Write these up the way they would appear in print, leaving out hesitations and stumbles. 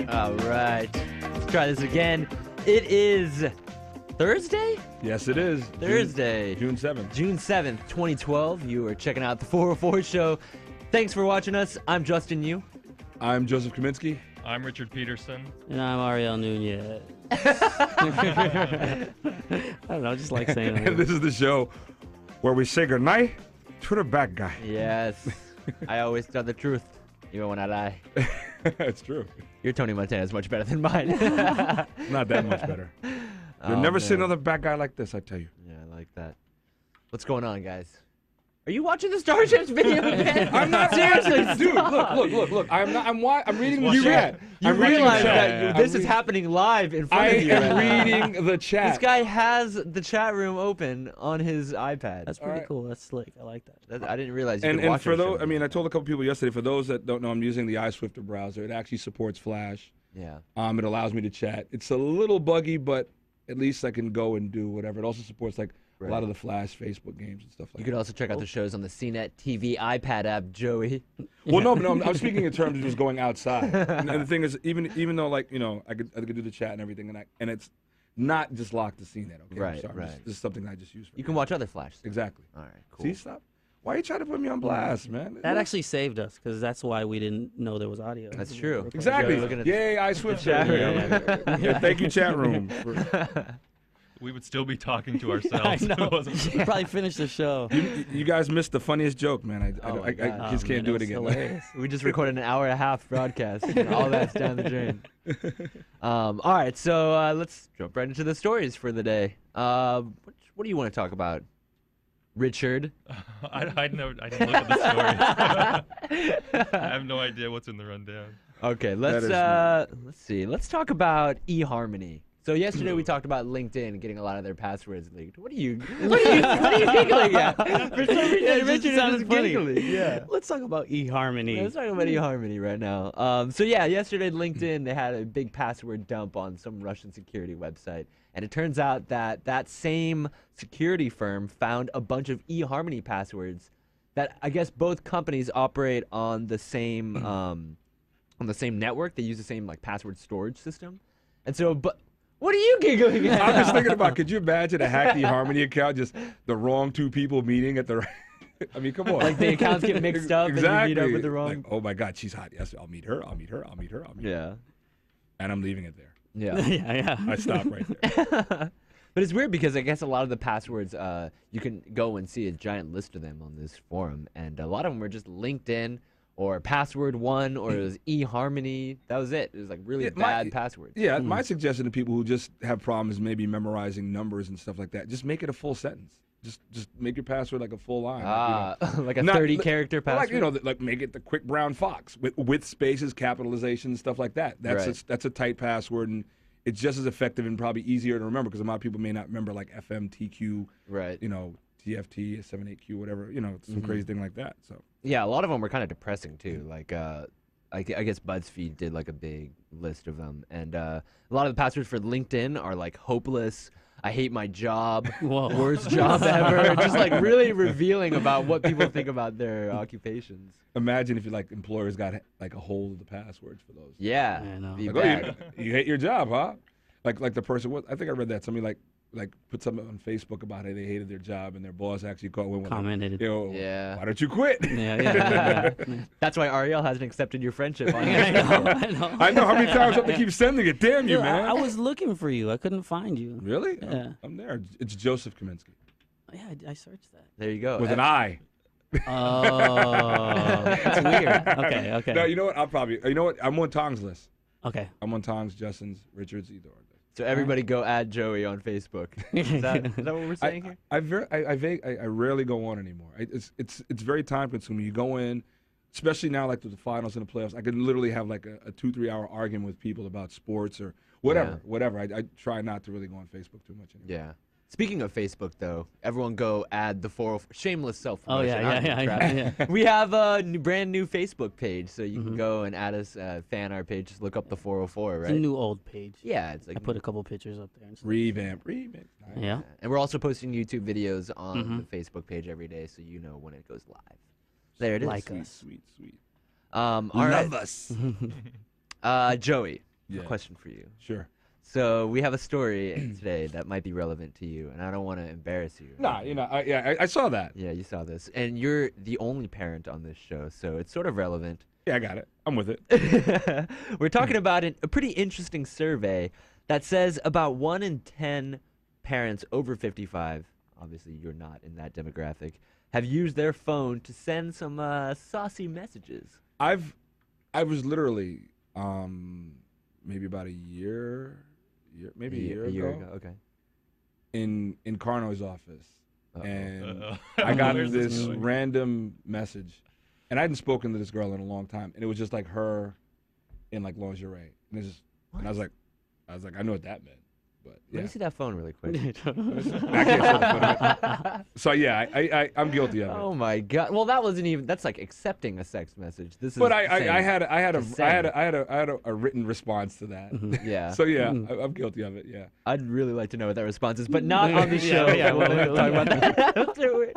All right. Let's try this again. It is Thursday? Yes, it is. Thursday. June 7th. June 7th, 2012. You are checking out the 404 show. Thanks for watching us. I'm Justin Yu. I'm Joseph Kaminsky. I'm Richard Peterson. And I'm Ariel Nunez. I don't know, I just like saying it. And this is the show where we say goodnight to the bad guy. Yes. I always tell the truth, even when I lie. It's true. Your Tony Montana is much better than mine. Not that much better. You'll never see another bad guy like this, I tell you. Yeah, I like that. What's going on, guys? Are you watching the Starships video again? I'm not seriously, dude. Look. I'm reading the You chat. You I'm reading the realize chat. that this is happening live in front I of you. am right now. reading the chat. This guy has the chat room open on his iPad. That's pretty cool. That's slick. I like that. I didn't realize you could And watch for our those, show. I mean, I told a couple people yesterday. For those that don't know, I'm using the iSwifter browser. It actually supports Flash. Yeah. It allows me to chat. It's a little buggy, but at least I can go and do whatever. It also supports like a lot of the Flash Facebook games and stuff like that. You could also check out the shows on the CNET TV iPad app, Joey. Well, no, I'm speaking in terms of just going outside. And the thing is, even though like I could do the chat and everything, and it's not just locked to CNET. Okay, Right, sorry. right. This is something I just use. You can watch other Flash. Exactly. All right, cool. See, stop. Why are you trying to put me on blast, man? That actually saved us because that's why we didn't know there was audio. That's true. Exactly. Joey, looking at Yay, iSwifter. chat room. Yeah, thank you, chat room. We would still be talking to ourselves. I know. if it wasn't- We probably finished the show. You guys missed the funniest joke, man. Oh my I God. just can't man, do that it was again. hilarious. We just recorded an hour and a half broadcast. And all that's down the drain. All right, so let's jump right into the stories for the day. What do you want to talk about, Richard? I didn't look at the story. I have no idea what's in the rundown. Okay, let's see. Let's talk about eHarmony. So yesterday we talked about LinkedIn getting a lot of their passwords leaked. What are you giggling at? For some reason, Richard is just giggling. Yeah. Let's talk about eHarmony. Let's talk about eHarmony right now. So yeah, yesterday LinkedIn, they had a big password dump on some Russian security website. And it turns out that that same security firm found a bunch of eHarmony passwords that I guess both companies operate on the same network. They use the same like password storage system. And so, but what are you giggling at? I'm just thinking about, could you imagine a hacked eHarmony account, just the wrong two people meeting at the right... I mean, come on. Like the accounts get mixed up Exactly. and you meet up with the wrong... Like, oh my God, she's hot. Yes, I'll meet her. Yeah. And I'm leaving it there. Yeah. yeah. I stop right there. But it's weird because I guess a lot of the passwords, you can go and see a giant list of them on this forum. And a lot of them were just LinkedIn or password one or it was eHarmony. That was it. It was like really bad passwords. Yeah, my suggestion to people who just have problems maybe memorizing numbers and stuff like that, just make it a full sentence. Just make your password like a full line. Like a Not- 30-character password? Like, like make it the quick brown fox with spaces, capitalization, stuff like that. That's a tight password, and it's just as effective and probably easier to remember because a lot of people may not remember like FMTQ, Right. TFT, 78Q, whatever, some crazy thing like that. So Yeah, a lot of them were kind of depressing too. Like, I guess BuzzFeed did like a big list of them, and a lot of the passwords for LinkedIn are like hopeless. I hate my job. Whoa. Worst job ever. Just like really revealing about what people think about their occupations. imagine if employers got like a hold of the passwords for those. Yeah. I know. Be Like, bad. you hate your job, huh? Like the person. I think I read that somebody like put something on Facebook about how they hated their job and their boss actually Commented. Yeah. Why don't you quit? Yeah. That's why Ariel hasn't accepted your friendship on I Instagram. know. I know. I know how many times I have to keep sending it. Damn you, Dude, man. I was looking for you. I couldn't find you. Really? Yeah. I'm there. It's Joseph Kaminsky Yeah, I searched that. There you go. with an I. Oh, that's weird. Okay. No, you know what? I'm on Tong's list. Okay. I'm on Tong's, Justin's, Richard's, either. So everybody go add Joey on Facebook. Is that what we're saying here? I rarely go on anymore. It's very time consuming. You go in, especially now like with the finals and the playoffs. I can literally have like a 2-3 hour argument with people about sports or whatever. I try not to really go on Facebook too much anymore. Yeah. Speaking of Facebook, though, everyone go add the 404. Shameless self-promotion. Oh, yeah, I'm gonna trap it. yeah. We have a brand new Facebook page, so you can go and add us, fan our page. Just look up the 404, It's a right? new old page. Yeah, it's like I put a couple pictures up there. And stuff. Revamp. Nice. Yeah. And we're also posting YouTube videos on the Facebook page every day, so you know when it goes live. There it is. Like Sweet, us. sweet, sweet. All right. Love us. Joey, Yeah. a question for you. Sure. So we have a story today that might be relevant to you, and I don't want to embarrass you. Nah, I saw that. Yeah, you saw this, and you're the only parent on this show, so it's sort of relevant. Yeah, I got it. I'm with it. We're talking about a pretty interesting survey that says about 1 in 10 parents over 55, obviously you're not in that demographic, have used their phone to send some saucy messages. I was literally maybe about a year ago, Okay. in Carno's office, Uh-oh. and Uh-oh. I got Where's this going? random message, and I hadn't spoken to this girl in a long time, and it was just like her in like lingerie, and and I was like, I know what that meant, but Let yeah. me see that phone really quick. I can't show the photo. So yeah, I'm guilty of it. Oh my god! Well, that wasn't even. That's like accepting a sex message. This is. But I saying had to send. a written response to that. Yeah. So yeah, I'm guilty of it. Yeah. I'd really like to know what that response is, but not on the Yeah, show. yeah, We'll we'll talk about that afterward.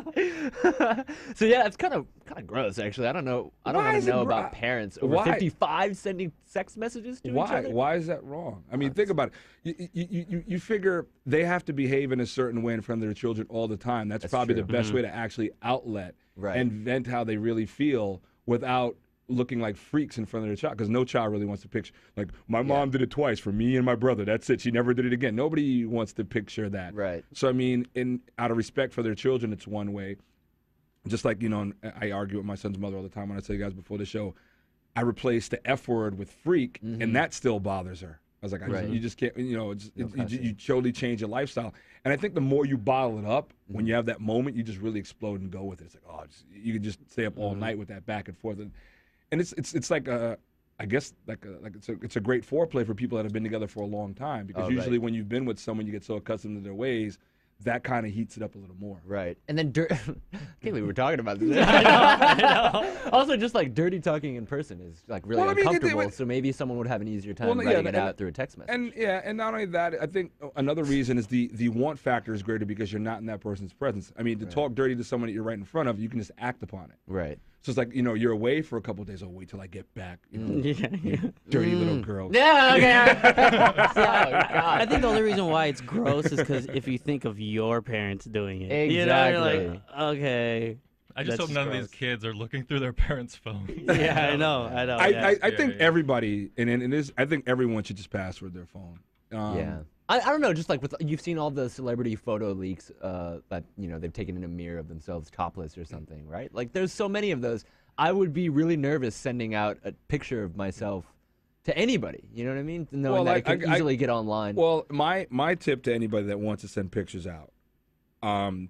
So yeah, it's kind of gross, actually. I don't know. I don't Why want is to it know gro- about parents over why- 55 sending sex messages to each Why? other. Why is that wrong? I mean, think about it. You figure they have to behave in a certain way in front of their children all the time. That's probably true. the best way to actually outlet Right. and vent how they really feel without looking like freaks in front of their child. Because no child really wants to picture like my mom did it twice for me and my brother. That's it. She never did it again. Nobody wants to picture that. Right. So I mean, out of respect for their children, it's one way. Just like I argue with my son's mother all the time when I tell you guys before the show. I replaced the F word with freak, and that still bothers her. I was like, you just can't, you totally change your lifestyle. And I think the more you bottle it up, when you have that moment, you just really explode and go with it. It's like, you can just stay up all night with that back and forth. And it's like I guess it's a great foreplay for people that have been together for a long time, because usually when you've been with someone, you get so accustomed to their ways. That kind of heats it up a little more. Right. And then, I can't believe we're talking about this. I know. Also, just like dirty talking in person is like really Well, I mean, uncomfortable. So maybe someone would have an easier time Well, yeah, writing it and- out through a text message. And not only that, I think another reason is the want factor is greater because you're not in that person's presence. I mean, to talk dirty to someone that you're right in front of, you can just act upon it. Right. So it's like, you're away for a couple of days. Oh, wait till I get back. Yeah. Dirty little girl. Yeah. Okay. I think the only reason why it's gross is because if you think of your parents doing it, you're like, okay. I just That's hope none of gross. these kids are looking through their parents' phone. Yeah, I know. I think Yeah. everybody, I think everyone should just password their phone. Yeah. I don't know, just like you've seen all the celebrity photo leaks that, they've taken in a mirror of themselves topless or something, right? Like there's so many of those. I would be really nervous sending out a picture of myself to anybody, you know what I mean? Knowing that it can easily get online. Well, my tip to anybody that wants to send pictures out,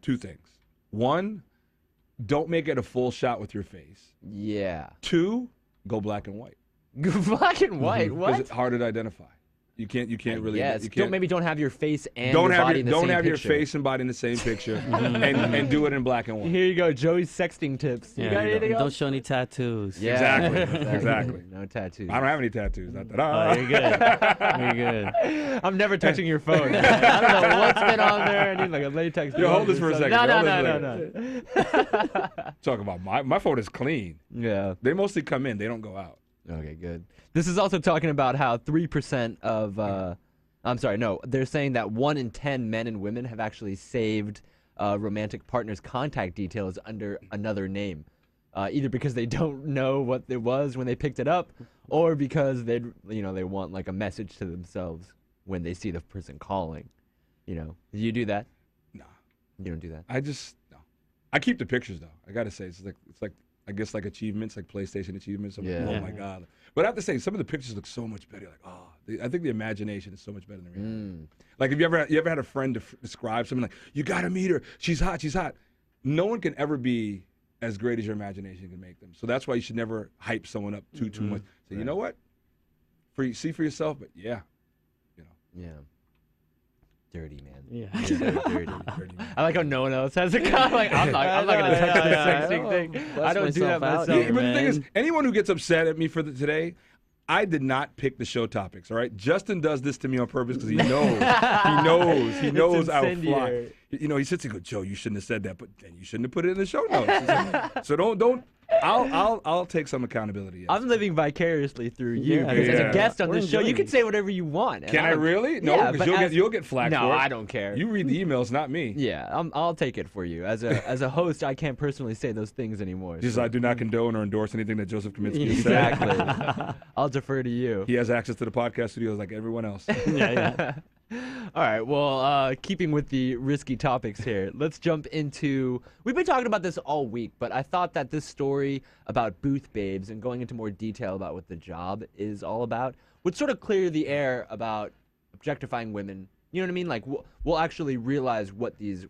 two things. One, don't make it a full shot with your face. Yeah. Two, go black and white. Black and white, Because what? it's harder to identify. You can't really. Yes. You can't, Don't have your face and don't your have body in the don't same have your picture. face and body in the same picture, and do it in black and white. Here you go, Joey's sexting tips. You Yeah, got anything don't else? show any tattoos. Yeah. Exactly. No tattoos. I don't have any tattoos. Oh, you're good. You're good. I'm never touching your phone. I don't know what's been on there. I need like a latex. Yo, hold this for a second. No. Talk about my phone is clean. Yeah. They mostly come in. They don't go out. Okay, good. This is also talking about how 3% of, they're saying that 1 in 10 men and women have actually saved romantic partners' contact details under another name, either because they don't know what it was when they picked it up, or because they want like a message to themselves when they see the person calling. Do you do that? Nah, You don't do that. no. I keep the pictures though. I gotta say, it's like I guess like achievements, like PlayStation achievements. I'm like, Yeah. oh my god. But I have to say, some of the pictures look so much better. Like, I think the imagination is so much better than the reality. Like, have you ever had a friend describe something like, you gotta meet her, she's hot, she's hot. No one can ever be as great as your imagination can make them. So that's why you should never hype someone up too much. So you know what? See for yourself, but yeah. Yeah. Dirty, man. Yeah. Dirty, man. I like how no one else has a comment. Like, I'm not going to touch this sexting thing. I don't do that myself. Yeah, but the thing is, man. anyone who gets upset at me for today, I did not pick the show topics. All right, Justin does this to me on purpose because he knows, he knows I will fly. incendiary. He sits and goes, Joe, you shouldn't have said that, but then you shouldn't have put it in the show notes. So don't I'll take some accountability. Yes. I'm living vicariously through you. Yeah, Because as yeah. a guest on We're this show, you enjoying can this. say whatever you want. and Can I don't- really? No, Yeah, because but you'll get flack No, for it. I don't care. You read the emails, not me. Yeah, I'll take it for you. As a host, I can't personally say those things anymore. Just so- I do not condone or endorse anything that Joseph Kaminsky has said. Exactly. I'll defer to you. He has access to the podcast studios like everyone else. Yeah. All right. Well, keeping with the risky topics here, let's jump into. We've been talking about this all week, but I thought that this story about booth babes and going into more detail about what the job is all about would sort of clear the air about objectifying women. You know what I mean? Like we'll actually realize what these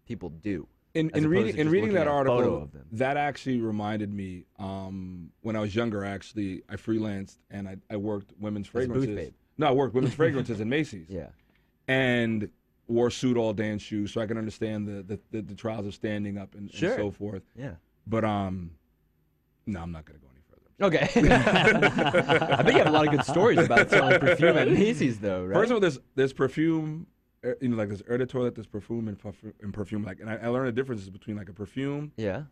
people do. In as opposed to just reading that looking at a photo article, of them. that actually reminded me. When I was younger, actually, I freelanced and I worked women's As a booth fragrances. babe. No, I worked women's fragrances in Macy's. Yeah. And wore a suit all day and shoes, so I can understand the trials of standing up and Sure. so forth. Yeah. But no, I'm not gonna go any further. Okay. I bet you have a lot of good stories about selling perfume at Macy's, though, right? First of all, there's perfume, like there's eau de toilette, there's perfume and perfume. Like, and I learned the differences between like a perfume, Yeah.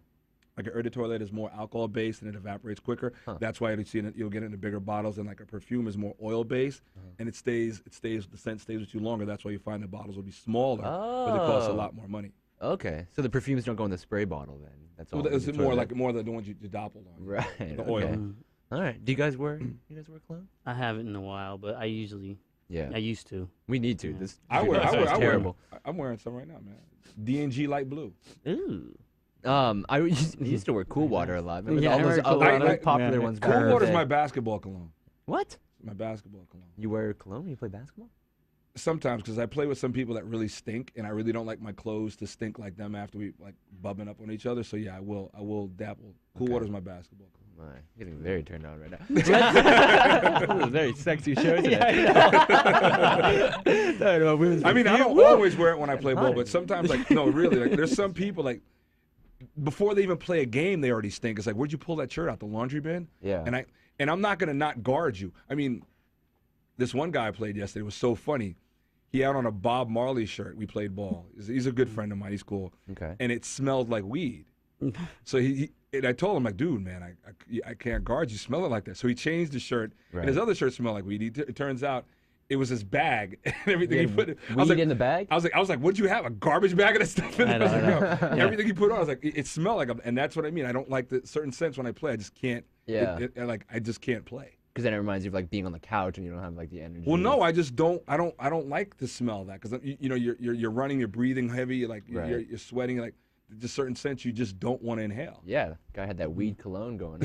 like an eau de toilette is more alcohol based and it evaporates quicker. Huh. That's why you'll get it in bigger bottles, and like a perfume is more oil based, and the scent stays with you longer. That's why you find the bottles will be smaller, but they cost a Oh. lot more money. Okay. So the perfumes don't go in the spray bottle then. That's all. Well, in is the it more toilet. like more the ones you doppled on? Right. The okay. oil. Mm. All right. Do you guys wear cologne? I haven't in a while, but I used to. We need to. Yeah. This I wear. this is terrible. I'm wearing some right now, man. D&G light blue. Ooh. I used to wear Cool Water a lot. Remember Yeah, all I those wear Cool other Water. popular Yeah. ones back Cool in the Water's day. my basketball cologne. What? My basketball cologne. You wear cologne when you play basketball? Sometimes, because I play with some people that really stink, and I really don't like my clothes to stink like them after we like bubbing up on each other. So yeah, I will dabble. Cool Okay. Water's my basketball cologne. My, getting very turned on right now. This is a very sexy show today. Talking about women's I mean, I perfume. don't always wear it when I play ball, Fine. but sometimes, like, no, really, like, there's some people like before they even play a game, they already stink. It's like, where'd you pull that shirt out? The laundry bin? Yeah. And I'm not gonna not guard you. I mean, this one guy I played yesterday was so funny. He had on a Bob Marley shirt. We played ball. He's a good friend of mine. He's cool. Okay. And it smelled like weed. So and I told him, like, dude, man, I can't guard you smelling like that. So he changed his shirt, and his Right. other shirt smelled like weed. It turns out it was his bag and everything he had put. I weed was like, in the bag? I was like, what'd you have? A garbage bag of that stuff in I it? know, I was I like, know. no. Yeah. Everything he put on, I was like, it smelled like, and that's what I mean. I don't like the certain scents when I play. I just can't. Yeah. Like I just can't play. Because then it reminds you of like being on the couch and you don't have like the energy. Well, no, I just don't. I don't like to smell that because you're running, you're breathing heavy, like Right. you're sweating, like just certain scents you just don't want to inhale. Yeah, guy had that weed cologne going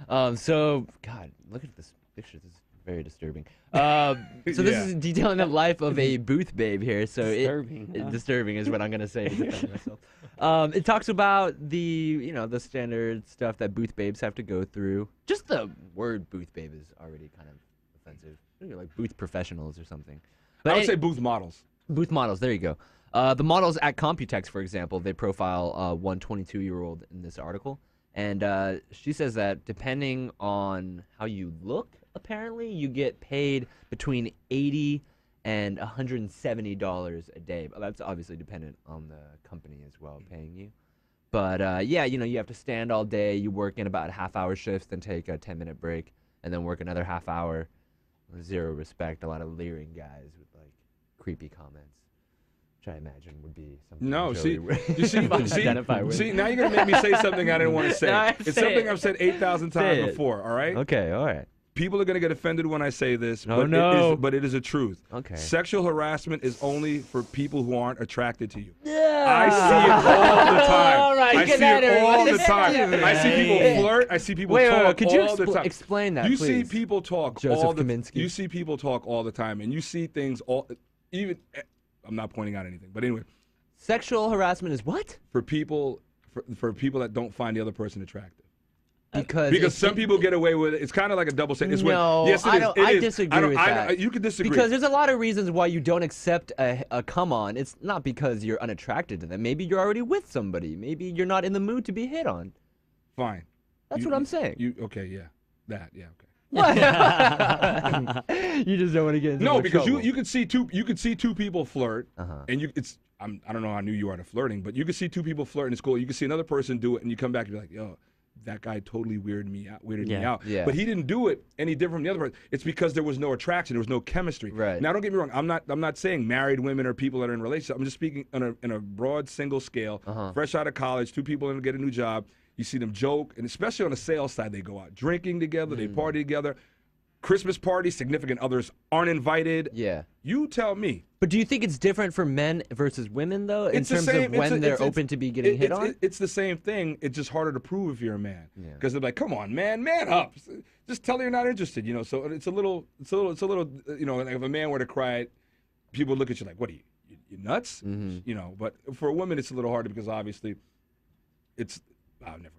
on. So, God, look at this picture. This is very disturbing. So this Yeah. is detailing the life of a booth babe here. So Disturbing, huh? disturbing is what I'm gonna say to defend myself. It talks about the the standard stuff that booth babes have to go through. Just the word booth babe is already kind of offensive. Maybe like booth professionals or something. But I would say booth models. booth models, there you go. The models at Computex, for example, they profile one 22-year-old in this article. And she says that depending on how you look, apparently, you get paid between $80 and $170 a day. But that's obviously dependent on the company as well paying you. But yeah, you have to stand all day. You work in about half-hour shifts, then take a 10-minute break, and then work another half hour. Zero respect. A lot of leering guys with like creepy comments, which I imagine would be something. No, Joey see, would you see, identify with. see, now you're gonna make me say something I didn't want to say. No, It's say something it. I've said 8,000 Say times it. before. All right. Okay, all right. People are gonna get offended when I say this, Oh, but no. it is a truth. Okay. Sexual harassment is only for people who aren't attracted to you. Yeah. I see it all the time. All right, I good see night, it all the everybody. time. I see people Hey. flirt. I see people Wait, talk could you all the time. explain that, You please? see people talk Joseph all the Kaminsky. You see people talk all the time, and you see things even. I'm not pointing out anything, but anyway, Sexual harassment is what? for people that don't find the other person attractive. Because Because some people get away with it. It's kind of like a double standard. No, yes, it I is. don't- It I is. disagree with that. You can disagree. Because there's a lot of reasons why you don't accept a come on. It's not because you're unattracted to them. Maybe you're already with somebody. Maybe you're not in the mood to be hit on. Fine. That's what I'm saying. Okay, yeah. That, yeah, okay. What? You just don't want to get into No, more because trouble. you could see two people flirt, Uh-huh. and I don't know how new you are to flirting, but you can see two people flirt in school. You can see another person do it, and you come back and be like, yo, that guy totally weirded me out. Yeah. But he didn't do it any different from the other person. It's because there was no attraction, there was no chemistry. Right. Now, don't get me wrong. I'm not saying married women or people that are in relationships. I'm just speaking in a broad single scale. Uh-huh. Fresh out of college, two people to get a new job. You see them joke, and especially on the sales side, they go out drinking together, they party together. Christmas party, significant others aren't invited. Yeah. You tell me. But do you think it's different for men versus women, though, in It's the terms same- of when they're it's- open to be getting hit on? It's the same thing. It's just harder to prove if you're a man. Yeah. Because they're like, come on, man up. Just tell her you're not interested, you know. So it's a little, you know, like if a man were to cry, people look at you like, what are you nuts? Mm-hmm. You know, but for a woman, it's a little harder because obviously it's, never mind.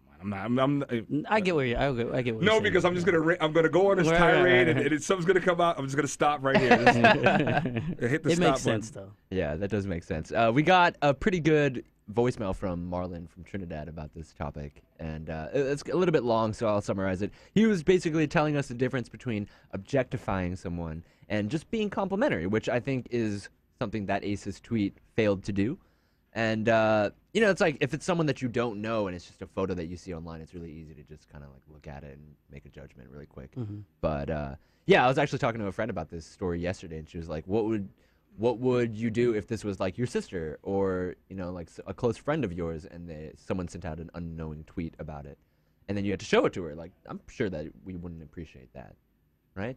I get where you. I get where you're No, saying. because I'm just gonna go on this Right, tirade, right. and something's gonna come out. I'm just gonna stop right here. Hit the It stop makes button. sense though. Yeah, that does make sense. We got a pretty good voicemail from Marlon from Trinidad about this topic, and it's a little bit long, so I'll summarize it. He was basically telling us the difference between objectifying someone and just being complimentary, which I think is something that Ace's tweet failed to do. And, you know, it's like if it's someone that you don't know and it's just a photo that you see online, it's really easy to just kind of like look at it and make a judgment really quick. Mm-hmm. But, yeah, I was actually talking to a friend about this story yesterday, and she was like, what would you do if this was like your sister or, you know, like a close friend of yours and someone sent out an unknowing tweet about it and then you had to show it to her? Like, I'm sure that we wouldn't appreciate that, right?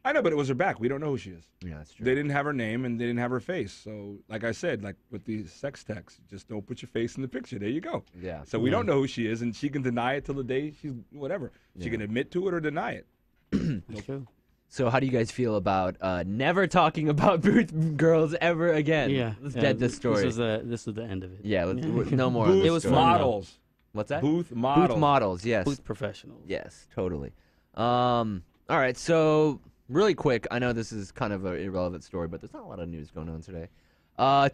I know, but it was her back. We don't know who she is. Yeah, that's true. They didn't have her name and they didn't have her face. So, like I said, like with these sex texts, just don't put your face in the picture. There you go. Yeah. So we don't know who she is, and she can deny it till the day she's whatever. She Yeah. can admit to it or deny it. That's true. So how do you guys feel about never talking about booth girls ever again? Yeah. Let's yeah, dead this story. This was the end of it. Yeah, no more. on Booth this It was story. fun, though. models. What's that? Booth models. Booth models, yes. Booth professionals. Yes, totally. All right, so really quick, I know this is kind of an irrelevant story, but there's not a lot of news going on today.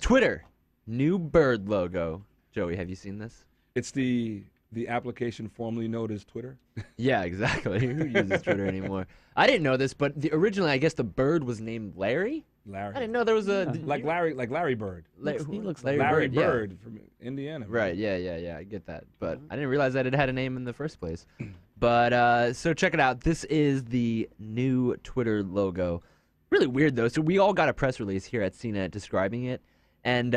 Twitter, new bird logo. Joey, have you seen this? It's the application formerly known as Twitter. Yeah, exactly. Who uses Twitter anymore? I didn't know this, but originally I guess the bird was named Larry. Larry. I didn't know there was a Like Larry Bird. He looks Larry, like Larry Bird. Yeah. Bird from Indiana. Right, yeah, I get that. But I didn't realize that it had a name in the first place. But so check it out. This is the new Twitter logo. Really weird, though. So we all got a press release here at CNET describing it. And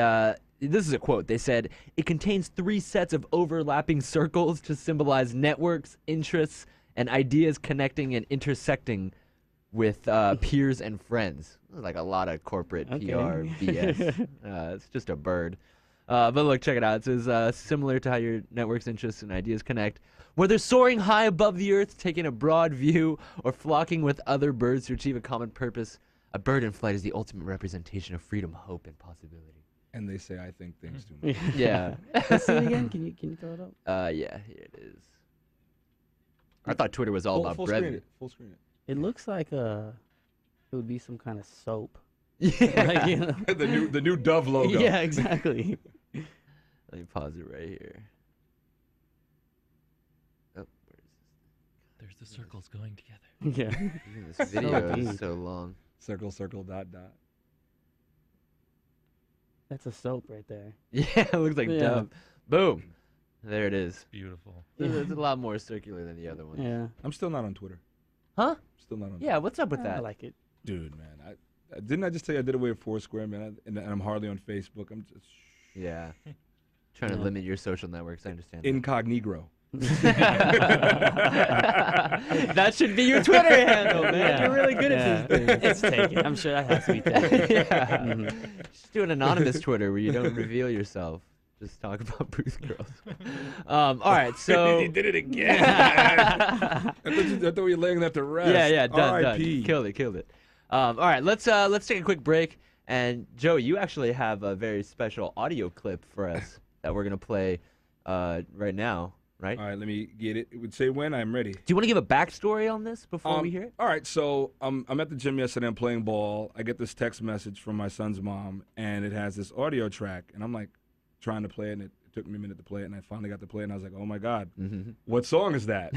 this is a quote. They said, it contains 3 sets of overlapping circles to symbolize networks, interests, and ideas connecting and intersecting with peers and friends. Like a lot of corporate Okay. PR BS. It's just a bird. But look, check it out. It says, similar to how your network's interests and ideas connect, whether soaring high above the earth, taking a broad view, or flocking with other birds to achieve a common purpose, a bird in flight is the ultimate representation of freedom, hope, and possibility. And they say I think things too much. Yeah. Let's see it again. Can you throw it up? Yeah, here it is. I thought Twitter was all about full screen brevity. it. Full screen it. It looks like it would be some kind of soap. Yeah. Like, you know? the new Dove logo. Yeah, exactly. Let me pause it right here. Oh, There's the circles going together. Yeah. this video is deep. so long. Circle, circle, dot, dot. That's a soap right there. Yeah, it looks like Yeah. Dove. Boom. There it is. Beautiful. It's a lot more circular than the other ones. Yeah. I'm still not on Twitter. Huh? Still not on Yeah, what's up with I that? like it. Dude, man. Didn't I just tell you I did away with Foursquare, man? And I'm hardly on Facebook. I'm just Yeah. Trying to Yeah. limit your social networks, I understand. that. incognito. That should be your Twitter handle, man. Yeah. You're really good at these things. It's taken. I'm sure that has to be taken. Yeah. Mhm. Just do an anonymous Twitter where you don't reveal yourself. Just talk about booth girls. All right, so He did it again. I thought we were laying that to rest. yeah, done. R.I.P. Killed it. All right, let's take a quick break. And Joe, you actually have a very special audio clip for us that we're gonna play right now, right? All right, let me get it. It would say when I'm ready. Do you want to give a backstory on this before we hear it? All right, so I'm at the gym yesterday. I'm playing ball. I get this text message from my son's mom, and it has this audio track, and I'm like trying to play it, and it took me a minute to play it, and I finally got to play it, and I was like, oh my God, Mm-hmm. what song is that?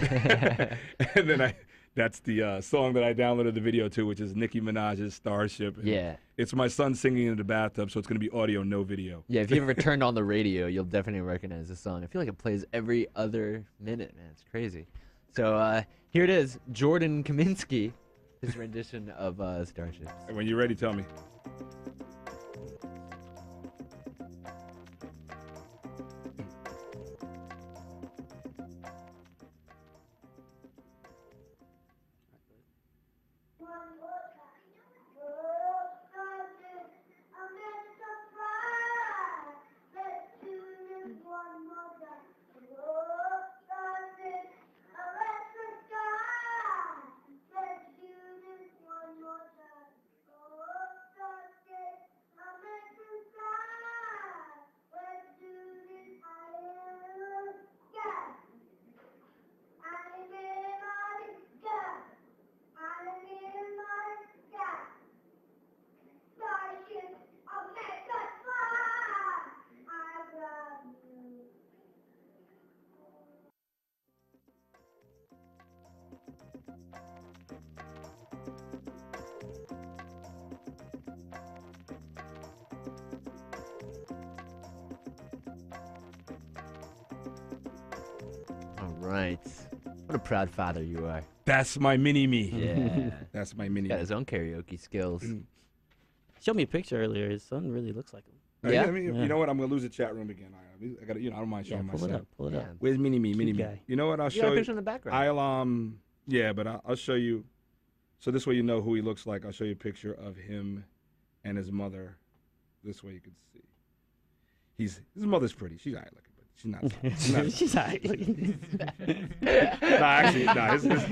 And then that's the song that I downloaded the video to, which is Nicki Minaj's Starship. And Yeah. it's my son singing in the bathtub, so it's going to be audio, no video. Yeah, if you ever turned on the radio, you'll definitely recognize the song. I feel like it plays every other minute, man. It's crazy. So here it is, Jordan Kaminsky, his rendition of Starships. And when you're ready, tell me. All right. What a proud father you are. That's my mini-me. Yeah. That's my He's mini-me. got his own karaoke skills. Showed me a picture earlier. His son really looks like him. Yeah? I mean, you know what? I'm going to lose the chat room again. I got I don't mind Yeah, showing pull myself. it up. Pull it Yeah. up. Where's mini-me? Mini-me. guy. You know what? I'll You got show a you. picture in the background. Yeah, but I'll show you. So this way you know who he looks like. I'll show you a picture of him and his mother. This way you can see. His mother's pretty. She's all right looking, but she's not. She's not. She's alright. Nah, actually, nah. His This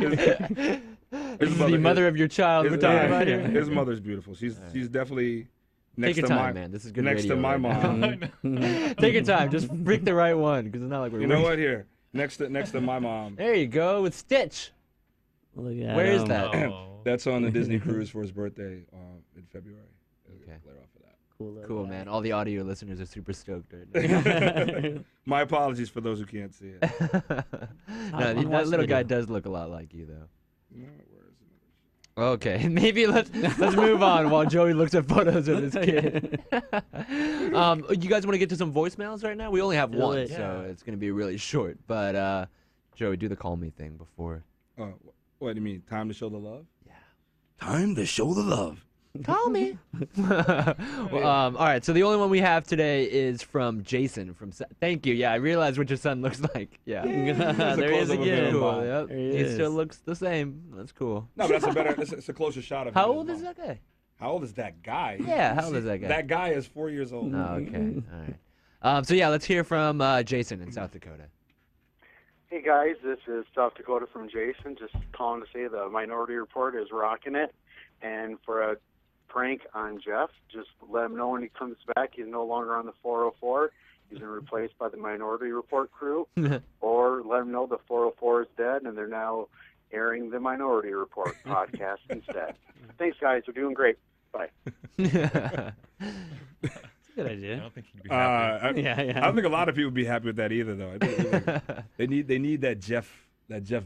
is the mother of your child we're talking about here. His mother's beautiful. She's definitely next Take your to time, my man. This is good next radio to my right now. mom. Take your time. Just pick the right one, because it's not like we're. You know waiting. what? Here, next to my mom. There you go with Stitch. Look at Where is him. that? Oh. That's on the Disney cruise for his birthday in February. Okay. Play off of that. Cool, little Cool, guy. man. All the audio listeners are super stoked right now. My apologies for those who can't see it. No, wanna watch that the little guy video. does look a lot like you, though. No, where is it? Okay, maybe let's move on while Joey looks at photos of his kid. You guys want to get to some voicemails right now? We only have Do one, it. so it's gonna be really short. But Joey, do the call me thing before. Oh, what do you mean? Time to show the love? Yeah. Time to show the love. Call me. Well, all right. So the only one we have today is from Jason. Thank you. Yeah, I realized what your son looks like. Yeah. There he is close-up of again. him. Cool. Yep. There he He still is. looks the same. That's cool. No, but that's a better. It's a closer shot of him. How and old his is mom. that guy? How old is that guy? Yeah, how old is that guy? That guy is 4 years old. Oh, okay. All right. So yeah, let's hear from Jason in South Dakota. Hey guys, this is South Dakota from Jason. Just calling to say the Minority Report is rocking it. And for a prank on Jeff, just let him know when he comes back he's no longer on the 404. He's been replaced by the Minority Report crew. Or let him know the 404 is dead and they're now airing the Minority Report podcast instead. Thanks guys, we're doing great. Bye. Good I idea. don't think he'd be happy. Yeah, I yeah. don't think a lot of people would be happy with that either, though. I think they need that Jeff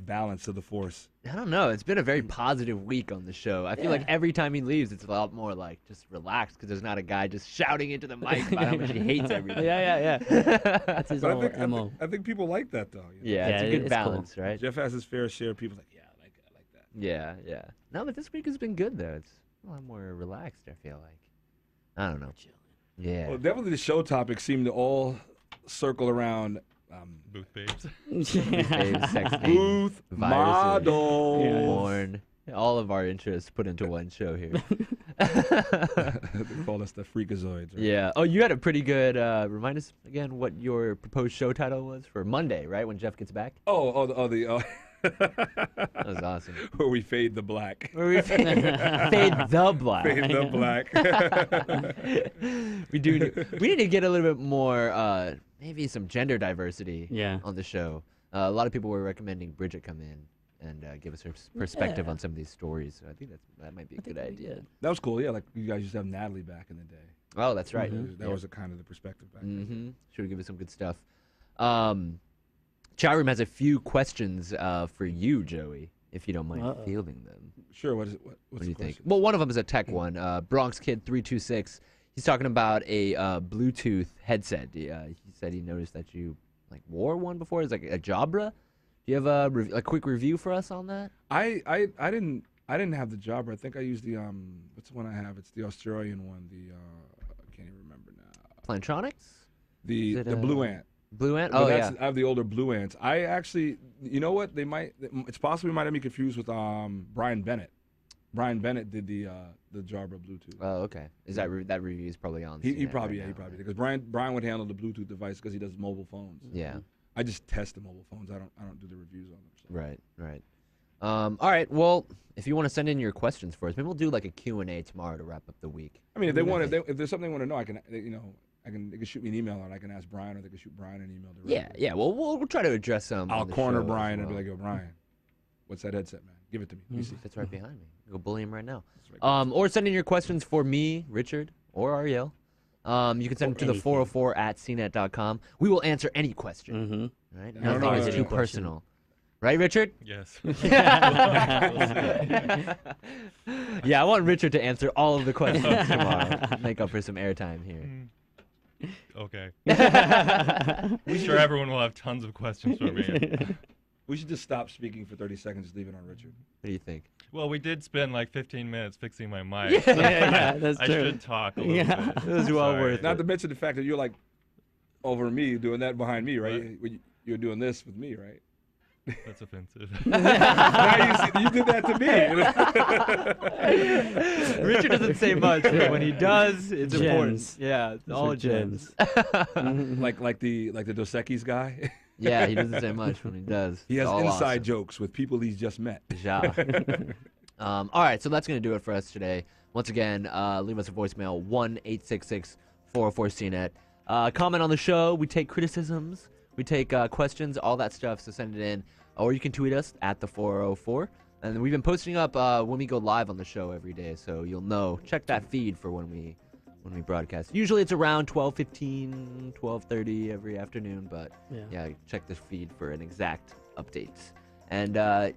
balance to the force. I don't know. It's been a very positive week on the show. I feel like every time he leaves, it's a lot more like just relaxed because there's not a guy just shouting into the mic about how much he hates everything. Yeah. That's his But whole I think, MO. I think people like that, though. you know? Yeah, it's Yeah, a good it's cool. balance, right? Jeff has his fair share of people like, yeah, I like that. Yeah. No, but this week has been good though. It's a lot more relaxed. I feel like. I don't know. Yeah. Well, definitely the show topics seem to all circle around Booth babes. Babes, sexting, booth viruses, models. Yeah. porn. All of our interests put into one show here. They call us the freakazoids. Right? Yeah. Oh, you had a pretty good. Remind us again what your proposed show title was for Monday, right? When Jeff gets back. The That was awesome. where we fade the black. Where we fade the black. Fade the black. We need to get a little bit more, maybe some gender diversity. Yeah. On the show. A lot of people were recommending Bridget come in and give us her perspective Yeah. on some of these stories. So I think that might be a good idea. That was cool. Yeah, like you guys used to have Natalie back in the day. Oh, that's right. That was a kind of the perspective back then. Mm-hmm. Should give us some good stuff. Chat room has a few questions for you, Joey, if you don't mind fielding them. Sure. What's What do you the think? question? Well, one of them is a tech one. Bronx Kid 326. He's talking about a Bluetooth headset. He said he noticed that you wore one before. It's like a Jabra. Do you have a quick review for us on that? I didn't have the Jabra. I think I used the what's the one I have? It's the Australian one. I can't even remember now. Plantronics? The Blue Ant. Blue Ant? But Oh yeah. I have the older Blue Ants. I actually, you know what? It's possible we might have me confused with Brian Bennett. Brian Bennett did the Jabra Bluetooth. Oh, okay. Is that review is probably on? He CNET probably right now, did because Brian would handle the Bluetooth device because he does mobile phones. Yeah. I just test the mobile phones. I don't do the reviews on them. So. Right. All right. Well, if you want to send in your questions for us, maybe we'll do like a Q&A tomorrow to wrap up the week. I mean, if there's something they want to know, I can they can shoot me an email and I can ask Brian, or they can shoot Brian an email directly. Yeah. Well, we'll try to address some. I'll on the corner show Brian as and be well. like, "Yo, Brian, what's that headset, man? Give it to me." Let me see. That's right behind me. Go bully him right now. Right. Or send in your questions for me, Richard, or Ariel. You can send them to the 404 at cnet.com. We will answer any question. Right? I don't Nothing know, is too personal. Right, Richard? Yes. Yeah, I want Richard to answer all of the questions tomorrow. Make up for some airtime here. Okay. I'm sure everyone will have tons of questions for me. We should just stop speaking for 30 seconds. Just leave it on Richard. What do you think? Well, we did spend like 15 minutes fixing my mic. So Yeah, that's I true. should talk a little bit. It was well Sorry. worth Not it. to mention the fact that you're like over me doing that behind me, right? You're doing this with me, right? That's offensive. Now you did that to me. Richard doesn't say much, but when he does, it's important. Gems. Yeah, it's all gems. like the Dos Equis guy. Yeah, he doesn't say much when he does. He has It's all inside awesome. jokes with people he's just met. Ja. All right, so that's going to do it for us today. Once again, leave us a voicemail, 1-866-404-CNET. Comment on the show. We take criticisms. We take questions, all that stuff, so send it in. Or you can tweet us at the 404. And we've been posting up when we go live on the show every day, so you'll know. Check that feed for when we broadcast. Usually it's around 12:15, 12:30 every afternoon, but yeah, check the feed for an exact update. And so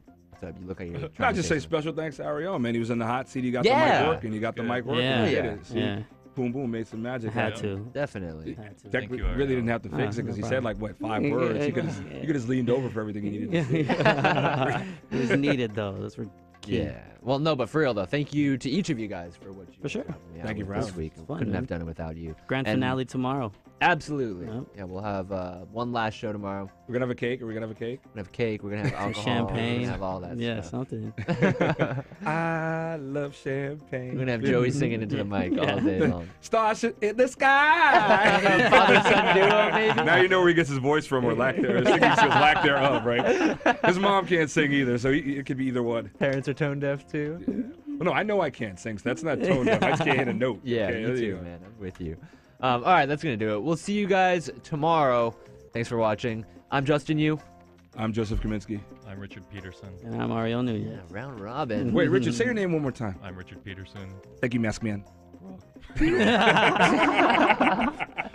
you look like you're trying I to just say something. special thanks to Ariel, man. He was in the hot seat. He got Yeah. the mic working. He got the mic working. Yeah. He did it. See? Yeah. Boom, boom, made some magic. Had happen. to. Definitely. Had to. Thank you, Really Ariel. didn't have to fix it because no he said problem. like 5 words. He could have just leaned over for everything he needed to say. It was needed though. Those were key. Yeah. Well, no, but for real though, thank you to each of you guys for what you For sure. helped me out Thank you with for this having week. It's fun, Couldn't man. have done it without you. Grand And- finale tomorrow. Absolutely. Yep. Yeah, we'll have one last show tomorrow. We're gonna have a cake. Are we gonna have a cake? We're gonna have cake. We're gonna have alcohol. We're Champagne. gonna have all that Yeah, stuff. something. I love champagne. We're gonna have Joey singing into the mic all day long. Stars in the sky. Father-son duo, maybe? Now you know where he gets his voice from, or lack there, singing skills, lack thereof, right? His mom can't sing either, so it could be either one. Parents are tone deaf too. Well, no, I know I can't sing, so that's not tone deaf. I just can't hit a note. Yeah, Okay, me there you too, go. man. I'm with you. All right, that's gonna do it. We'll see you guys tomorrow. Thanks for watching. I'm Justin Yu. I'm Joseph Kaminsky. I'm Richard Peterson. And I'm Ariel Nunez. Yeah, round robin. Wait, Richard, say your name one more time. I'm Richard Peterson. Thank you, Mask Man.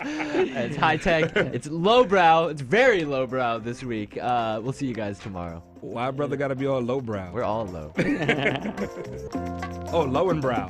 It's high tech. It's lowbrow. It's very lowbrow this week. We'll see you guys tomorrow. Why brother got to be all lowbrow? We're all low. Oh, low and brow.